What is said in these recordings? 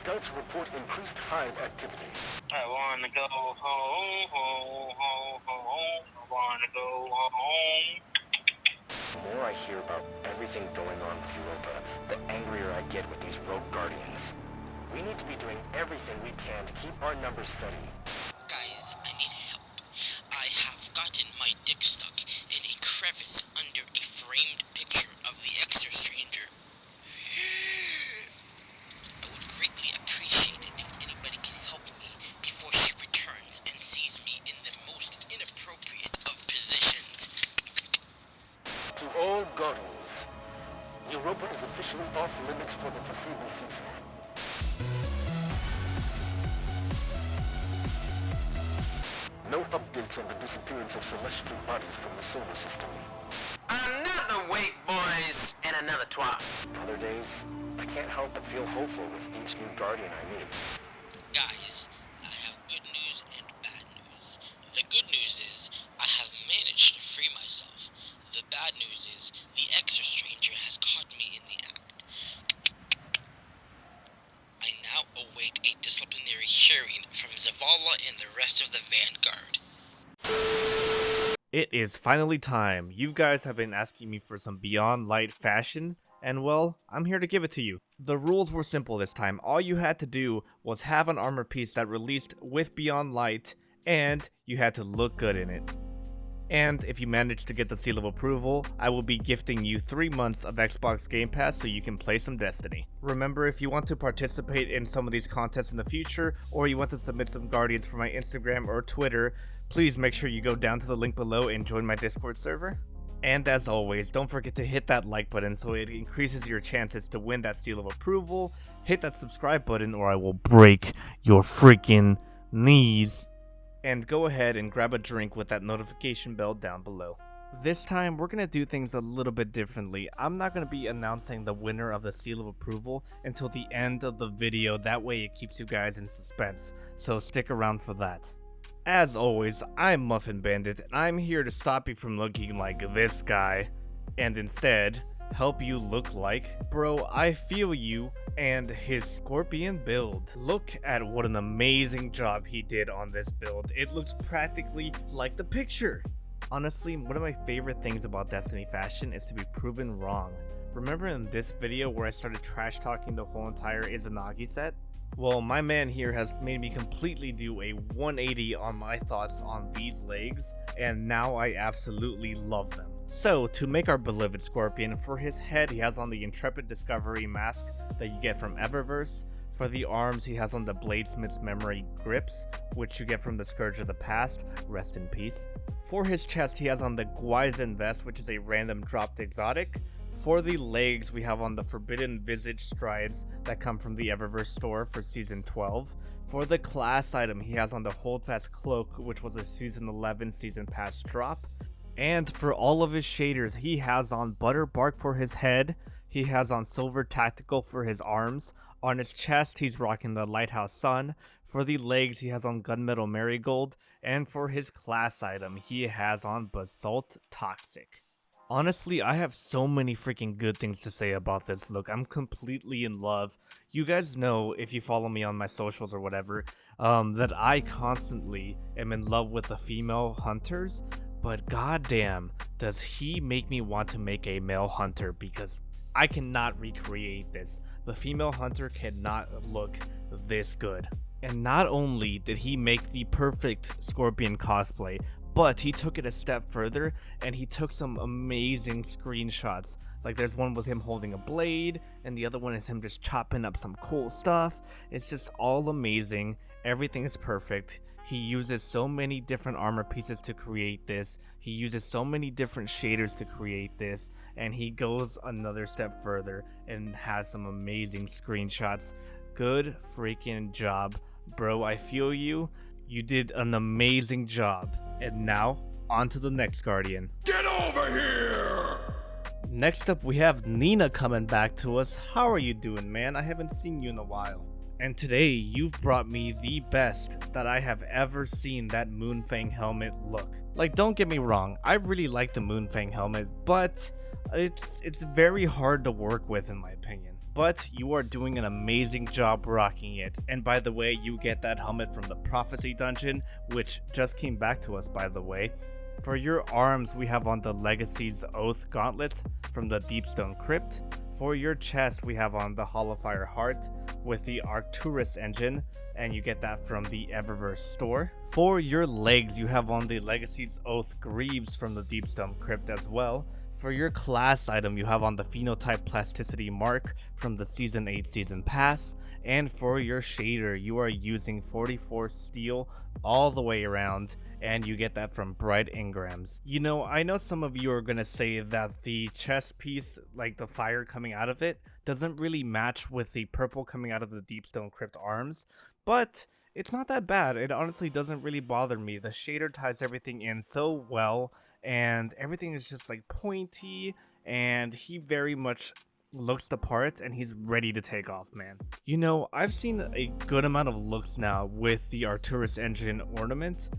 Scouts report increased hive activity. I wanna go home, home, home, home. I wanna go home. The more I hear about everything going on with Europa, the angrier I get with these rogue guardians. We need to be doing everything we can to keep our numbers steady. Guys, I need help. I have gotten my dick stuck in a crevice under a framed picture of the extra stranger. I would greatly appreciate it if anybody can help me before she returns and sees me in the most inappropriate of positions. To all guardians, Europa is officially off limits for the foreseeable future. No updates on the disappearance of celestial bodies from the solar system. Another wake, boys, and another twat. Other days, I can't help but feel hopeful with each new guardian I meet. Guys, I have good news and bad news. The good news is I have managed to free myself. The bad news is the extra stranger has caught me in the act. I now await a disciplinary hearing from Zavala and the rest of the Vanguard. It is finally time. You guys have been asking me for some Beyond Light fashion, and well, I'm here to give it to you. The rules were simple this time. All you had to do was have an armor piece that released with Beyond Light, and you had to look good in it. And if you manage to get the seal of approval, I will be gifting you 3 months of Xbox Game Pass so you can play some Destiny. Remember, if you want to participate in some of these contests in the future, or you want to submit some Guardians for my Instagram or Twitter, please make sure you go down to the link below and join my Discord server. And as always, don't forget to hit that like button so it increases your chances to win that seal of approval. Hit that subscribe button or I will break your freaking knees. And go ahead and grab a drink with that notification bell down below. This time, we're going to do things a little bit differently. I'm not going to be announcing the winner of the seal of approval until the end of the video. That way it keeps you guys in suspense. So stick around for that. As always, I'm Muffin Bandit, and I'm here to stop you from looking like this guy, and instead, help you look like Bro I Feel You and his Scorpion build. Look at what an amazing job he did on this build. It looks practically like the picture. Honestly, one of my favorite things about Destiny fashion is to be proven wrong. Remember in this video where I started trash talking the whole entire Izanagi set? Well, my man here has made me completely do a 180 on my thoughts on these legs, and now I absolutely love them. So, to make our beloved Scorpion, for his head he has on the Intrepid Discovery mask that you get from Eververse. For the arms he has on the Bladesmith's Memory grips, which you get from the Scourge of the Past, rest in peace. For his chest he has on the Guaizen vest, which is a random dropped exotic. For the legs, we have on the Forbidden Visage strides that come from the Eververse store for Season 12. For the class item, he has on the Holdfast Cloak, which was a Season 11 Season Pass drop. And for all of his shaders, he has on Butterbark for his head. He has on Silver Tactical for his arms. On his chest, he's rocking the Lighthouse Sun. For the legs, he has on Gunmetal Marigold. And for his class item, he has on Basalt Toxic. Honestly, I have so many freaking good things to say about this look. I'm completely in love. You guys know, if you follow me on my socials or whatever, that I constantly am in love with the female hunters. But goddamn, does he make me want to make a male hunter, because I cannot recreate this. The female hunter cannot look this good. And not only did he make the perfect Scorpion cosplay, but he took it a step further and he took some amazing screenshots. Like there's one with him holding a blade and the other one is him just chopping up some cool stuff. It's just all amazing. Everything is perfect. He uses so many different armor pieces to create this. He uses so many different shaders to create this. And he goes another step further and has some amazing screenshots. Good freaking job, bro. I feel you. You did an amazing job. And now, on to the next Guardian. Get over here! Next up, we have Nina coming back to us. How are you doing, man? I haven't seen you in a while. And today, you've brought me the best that I have ever seen that Moonfang helmet look. Like, don't get me wrong, I really like the Moonfang helmet, but it's very hard to work with in my opinion. but you are doing an amazing job rocking it. And by the way, you get that helmet from the Prophecy Dungeon, which just came back to us, by the way. For your arms, we have on the Legacy's Oath gauntlets from the Deepstone Crypt. For your chest, we have on the Hollowfire Heart with the Arcturus engine, and you get that from the Eververse store. For your legs, you have on the Legacy's Oath Greaves from the Deepstone Crypt as well. For your class item, you have on the Phenotype Plasticity Mark from the Season 8 Season Pass. And for your shader, you are using 44 steel all the way around, and you get that from Bright Engrams. You know, I know some of you are gonna say that the chest piece, like the fire coming out of it, doesn't really match with the purple coming out of the Deepstone Crypt arms, but it's not that bad. It honestly doesn't really bother me. The shader ties everything in so well, and everything is just like pointy, and he very much looks the part, and he's ready to take off, man. You know, I've seen a good amount of looks now with the Arcturus engine ornament,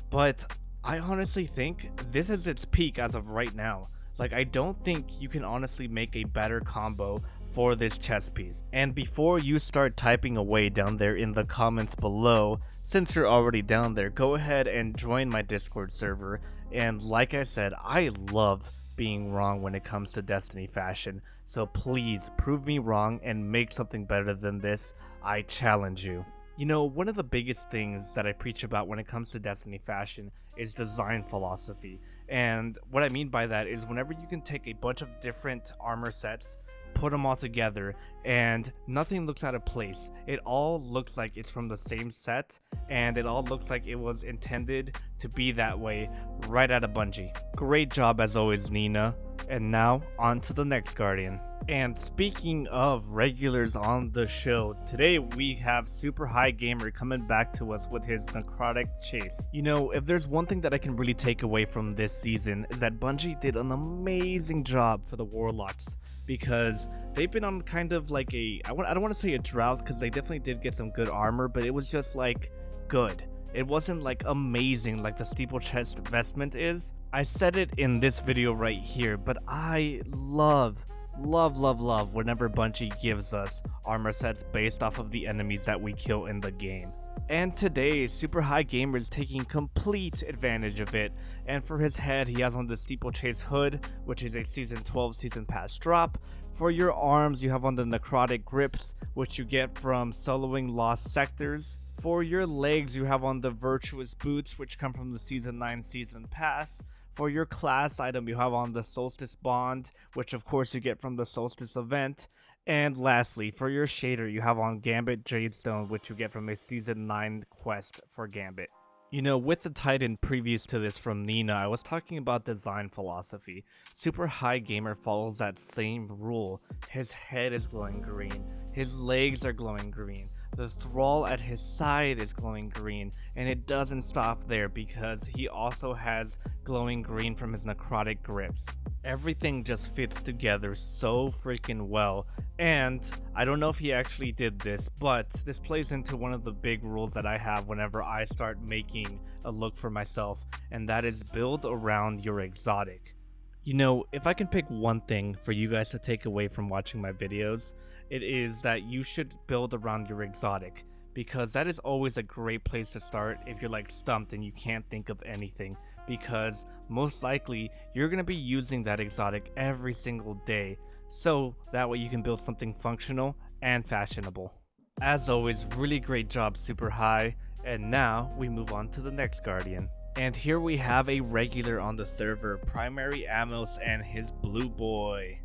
but I honestly think this is its peak as of right now. Like, I don't think you can honestly make a better combo for this chest piece. And before you start typing away down there in the comments below, since you're already down there, go ahead and join my Discord server. And like I said, I love being wrong when it comes to Destiny fashion, so please prove me wrong and make something better than this. I challenge you. You know, one of the biggest things that I preach about when it comes to Destiny fashion is design philosophy. And what I mean by that is whenever you can take a bunch of different armor sets, put them all together, and nothing looks out of place. It all looks like it's from the same set, and it all looks like it was intended to be that way right out of Bungie. Great job as always, Nina. And now, on to the next Guardian. And speaking of regulars on the show, today we have Superhighgamer coming back to us with his Necrotic chase. You know, if there's one thing that I can really take away from this season is that Bungie did an amazing job for the Warlocks, because they've been on kind of like I don't want to say a drought, because they definitely did get some good armor, but it was just like good. It wasn't like amazing like the steeplechest vestment is. I said it in this video right here, but I love whenever Bungie gives us armor sets based off of the enemies that we kill in the game. And today, Superhighgamer is taking complete advantage of it, and for his head, he has on the Steeplechase hood, which is a Season 12 Season Pass drop. For your arms, you have on the Necrotic grips, which you get from soloing Lost Sectors. For your legs, you have on the Virtuous boots, which come from the Season 9 Season Pass. For your class item, you have on the Solstice Bond, which of course you get from the Solstice event. And lastly, for your shader, you have on Gambit Jadestone, which you get from a Season 9 quest for Gambit. You know, with the Titan previous to this from Nina, I was talking about design philosophy. Superhighgamer follows that same rule. His head is glowing green, his legs are glowing green, the thrall at his side is glowing green, and it doesn't stop there because he also has glowing green from his necrotic grips. Everything just fits together so freaking well, and I don't know if he actually did this, but this plays into one of the big rules that I have whenever I start making a look for myself, and that is build around your exotic. You know, if I can pick one thing for you guys to take away from watching my videos, it is that you should build around your exotic, because that is always a great place to start if you're like stumped and you can't think of anything, because most likely you're going to be using that exotic every single day, so that way you can build something functional and fashionable. As always, really great job, Super High, and now we move on to the next Guardian. And here we have a regular on the server, PrimmeryAmmos and his blue boy.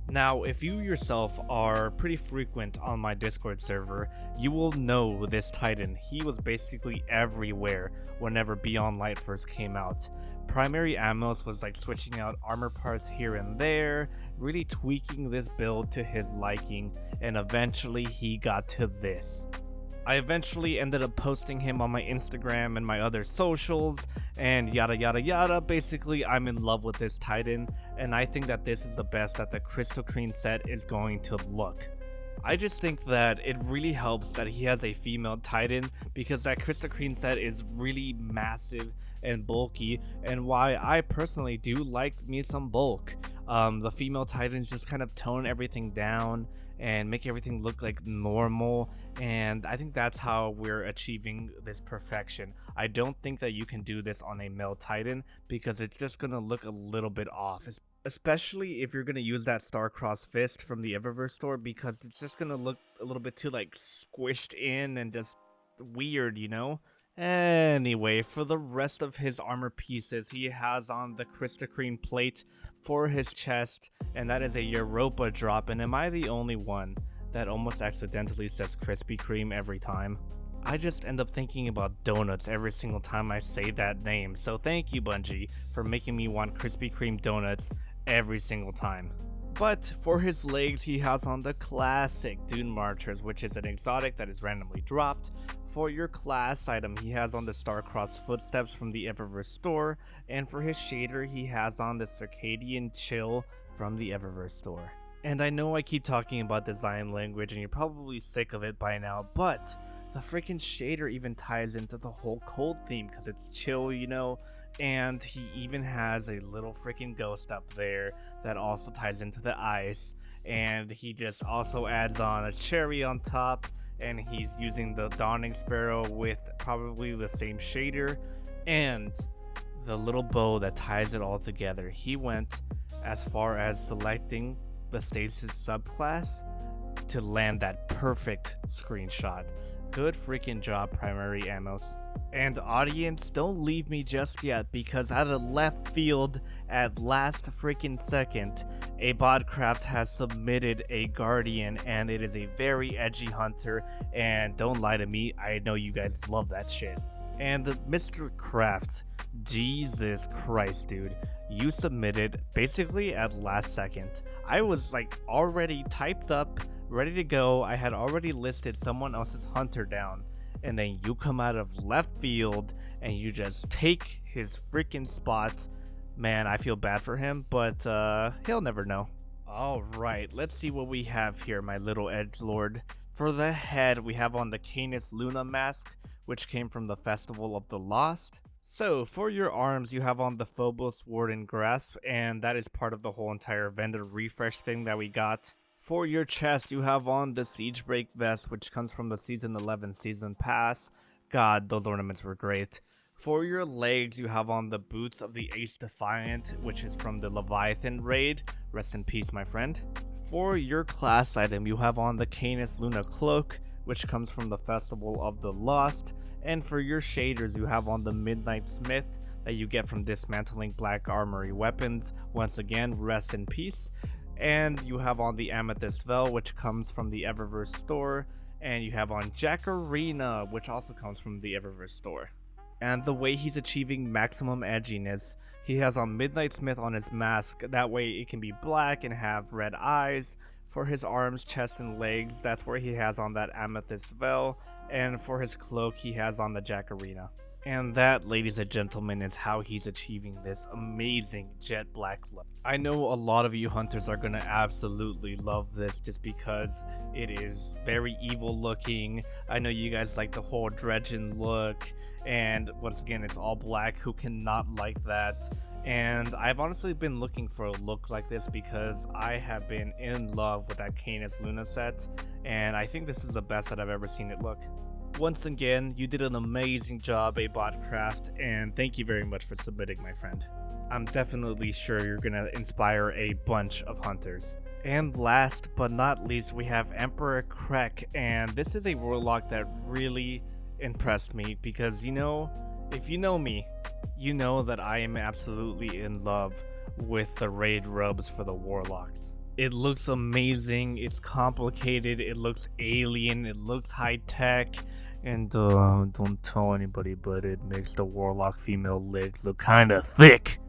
Now, if you yourself are pretty frequent on my Discord server, you will know this Titan. He was basically everywhere whenever Beyond Light first came out. PrimmeryAmmos was like switching out armor parts here and there, really tweaking this build to his liking, and eventually he got to this. I eventually ended up posting him on my Instagram and my other socials, and yada yada yada. Basically, I'm in love with this Titan, and I think that this is the best that the Crystal Queen set is going to look. I just think that it really helps that he has a female Titan, because that Crystal Queen set is really massive and bulky, and why I personally do like me some bulk. The female Titans just kind of tone everything down, and make everything look like normal. And I think that's how we're achieving this perfection. I don't think that you can do this on a male Titan because it's just gonna look a little bit off, especially if you're gonna use that star-crossed fist from the Eververse store, because it's just gonna look a little bit too like squished in and just weird, you know? Anyway, for the rest of his armor pieces, he has on the Starscream plate for his chest, and that is a Europa drop. And am I the only one that almost accidentally says Krispy Kreme every time? I just end up thinking about donuts every single time I say that name, so thank you, Bungie, for making me want Krispy Kreme donuts every single time. But for his legs, he has on the classic Dune Marchers, which is an exotic that is randomly dropped. For your class item, he has on the Star-Crossed Footsteps from the Eververse store, and for his shader, he has on the Circadian Chill from the Eververse store. And I know I keep talking about design language, and you're probably sick of it by now, but the freaking shader even ties into the whole cold theme, because it's chill, you know? And he even has a little freaking ghost up there that also ties into the ice, and he just also adds on a cherry on top, and he's using the Dawning Sparrow with probably the same shader and the little bow that ties it all together. He went as far as selecting the Stasis subclass to land that perfect screenshot. Good freaking job, PrimmeryAmmos. And audience, don't leave me just yet, because out of left field at last freaking second, a Bodcraft has submitted a Guardian, and it is a very edgy hunter, and don't lie to me, I know you guys love that shit. And Mr. Craft, Jesus Christ, dude, you submitted basically at last second. I was like already typed up, ready to go. I had already listed someone else's hunter down, and then you come out of left field and you just take his freaking spot. Man, I feel bad for him, but he'll never know. Alright, let's see what we have here, my little edgelord. For the head, we have on the Canis Luna mask, which came from the Festival of the Lost. So, for your arms, you have on the Phobos Warden Grasp, and that is part of the whole entire vendor refresh thing that we got. For your chest, you have on the Siegebreak Vest, which comes from the Season 11 Season Pass. God, those ornaments were great. For your legs, you have on the Boots of the Ace Defiant, which is from the Leviathan raid. Rest in peace, my friend. For your class item, you have on the Canis Luna Cloak, which comes from the Festival of the Lost. And for your shaders, you have on the Midnight Smith that you get from dismantling Black Armory weapons. Once again, rest in peace. And you have on the Amethyst Veil, which comes from the Eververse store. And you have on Jacarina, which also comes from the Eververse store. And the way he's achieving maximum edginess, he has on Midnight Smith on his mask. That way it can be black and have red eyes. For his arms, chest, and legs, that's where he has on that Amethyst Veil. And for his cloak, he has on the Jacarina. And that, ladies and gentlemen, is how he's achieving this amazing jet black look. I know a lot of you hunters are gonna absolutely love this just because it is very evil looking. I know you guys like the whole Dredgen look, and once again, it's all black. Who cannot like that? And I've honestly been looking for a look like this because I have been in love with that Canis Luna set, and I think this is the best that I've ever seen it look. Once again, you did an amazing job, Bodcraft, and thank you very much for submitting, my friend. I'm definitely sure you're gonna inspire a bunch of hunters. And last but not least, we have Emperorkrek, and this is a warlock that really impressed me because, you know, if you know me, you know that I am absolutely in love with the raid robes for the warlocks. It looks amazing, it's complicated, it looks alien, it looks high-tech, and don't tell anybody, but it makes the warlock female legs look kinda thick.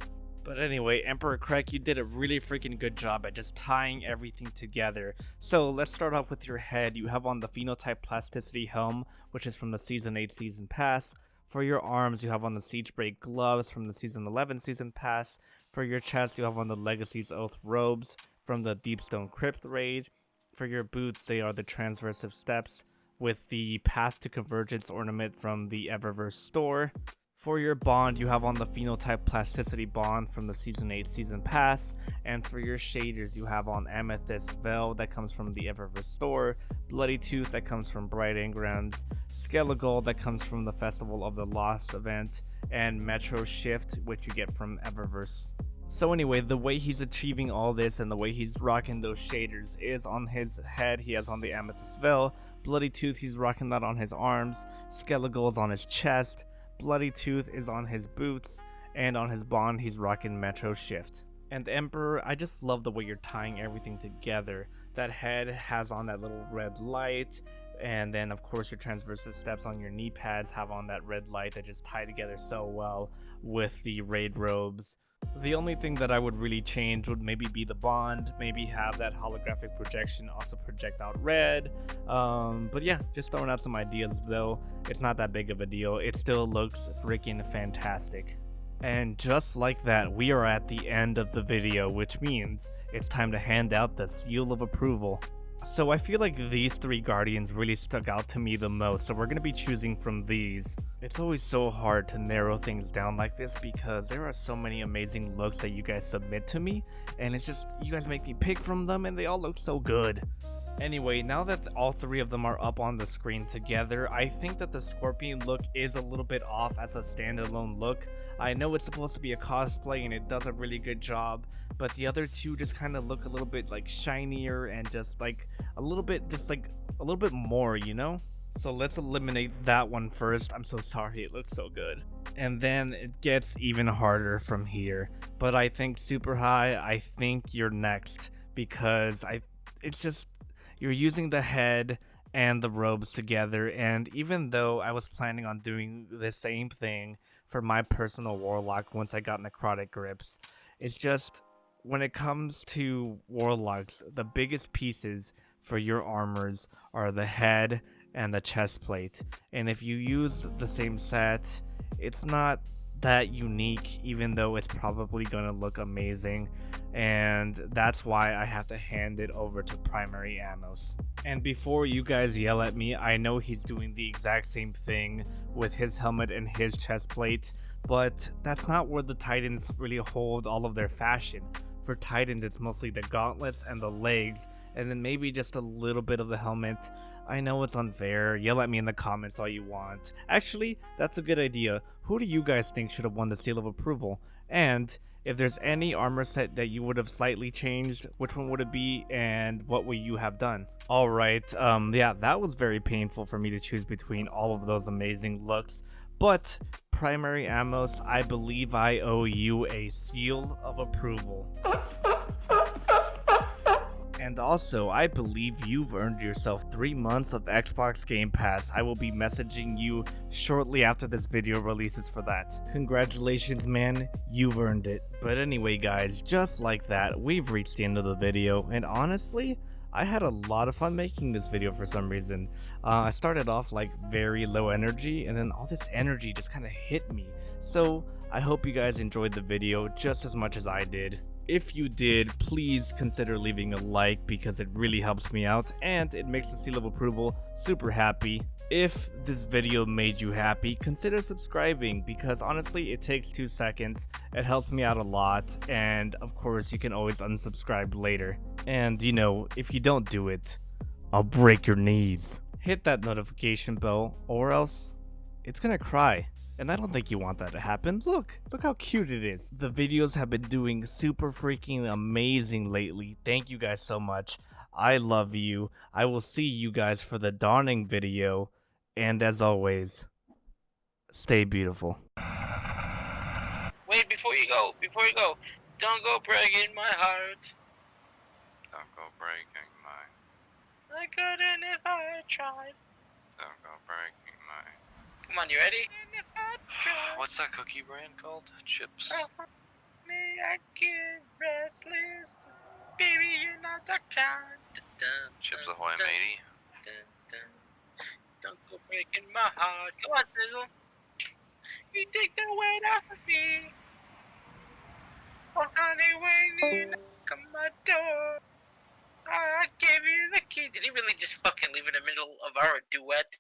But anyway, Emperorkrek, you did a really freaking good job at just tying everything together. So let's start off with your head. You have on the Phenotype Plasticity Helm, which is from the Season 8 Season Pass. For your arms, you have on the Siegebreak Gloves from the Season 11 Season Pass. For your chest, you have on the Legacy's Oath Robes from the Deepstone Crypt raid. For your boots, they are the Transversive Steps with the Path to Convergence ornament from the Eververse store. For your bond, you have on the phenotype plasticity bond from the Season 8 Season Pass, and for your shaders, you have on Amethyst Veil that comes from the Eververse store, Bloody Tooth that comes from Bright Engrams, Skelegold that comes from the Festival of the Lost event, and Metro Shift, which you get from Eververse. So anyway, the way he's achieving all this and the way he's rocking those shaders is on his head, he has on the Amethyst Veil, Bloody Tooth, he's rocking that on his arms, Skelegold's on his chest, Bloody Tooth is on his boots, and on his bond he's rocking Metro Shift. And Emperor, I just love the way you're tying everything together. That head has on that little red light, and then of course your transversive steps on your knee pads have on that red light that just tie together so well with the raid robes. The only thing that I would really change would maybe be the bond, maybe have that holographic projection also project out red. But yeah, just throwing out some ideas though. It's not that big of a deal. It still looks freaking fantastic. And just like that, we are at the end of the video, which means it's time to hand out the seal of approval. So I feel like these three Guardians really stuck out to me the most, so we're going to be choosing from these. It's always so hard to narrow things down like this because there are so many amazing looks that you guys submit to me, and it's just, you guys make me pick from them and they all look so good. Anyway, now that all three of them are up on the screen together, I think that the Scorpion look is a little bit off as a standalone look. I know it's supposed to be a cosplay and it does a really good job, but the other two just kind of look a little bit like shinier and just like a little bit more, you know? So let's eliminate that one first. I'm so sorry, it looks so good. And then it gets even harder from here. But I think Super High, I think you're next because it's just, you're using the head and the robes together, and even though I was planning on doing the same thing for my personal Warlock once I got Necrotic grips, it's just, when it comes to Warlocks, the biggest pieces for your armors are the head and the chest plate, and if you use the same set, it's not that unique, even though it's probably gonna look amazing, and that's why I have to hand it over to PrimmeryAmmos. And before you guys yell at me, I know he's doing the exact same thing with his helmet and his chest plate, but that's not where the Titans really hold all of their fashion. For Titans, it's mostly the gauntlets and the legs, and then maybe just a little bit of the helmet. I know it's unfair, yell at me in the comments all you want. Actually, that's a good idea. Who do you guys think should have won the seal of approval? And if there's any armor set that you would have slightly changed, which one would it be and what would you have done? Alright, yeah, that was very painful for me to choose between all of those amazing looks, but PrimmeryAmmos, I believe I owe you a seal of approval. And also, I believe you've earned yourself 3 months of Xbox Game Pass. I will be messaging you shortly after this video releases for that. Congratulations, man, you've earned it. But anyway, guys, just like that, we've reached the end of the video, and honestly, I had a lot of fun making this video for some reason. I started off like very low energy, and then all this energy just kind of hit me. So, I hope you guys enjoyed the video just as much as I did. If you did, please consider leaving a like because it really helps me out and it makes the seal of approval super happy. If this video made you happy, consider subscribing because honestly it takes 2 seconds, it helps me out a lot, and of course you can always unsubscribe later. And you know, if you don't do it, I'll break your knees. Hit that notification bell or else it's gonna cry. And I don't think you want that to happen. Look how cute it is. The videos have been doing super freaking amazing lately. Thank you guys so much. I love you. I will see you guys for the Dawning video. And as always, stay beautiful. Wait, before you go, don't go breaking my heart. Don't go breaking mine. I couldn't if I tried. Don't go breaking mine. Come on, you ready? What's that cookie brand called? Chips? I get restless. Baby, you're not the kind. Chips Ahoy, matey. Don't go breaking my heart. Come on, Sizzle. You take the weight off of me. Oh, honey, when you knock on my door, I give you the key. Did he really just fucking leave in the middle of our duet?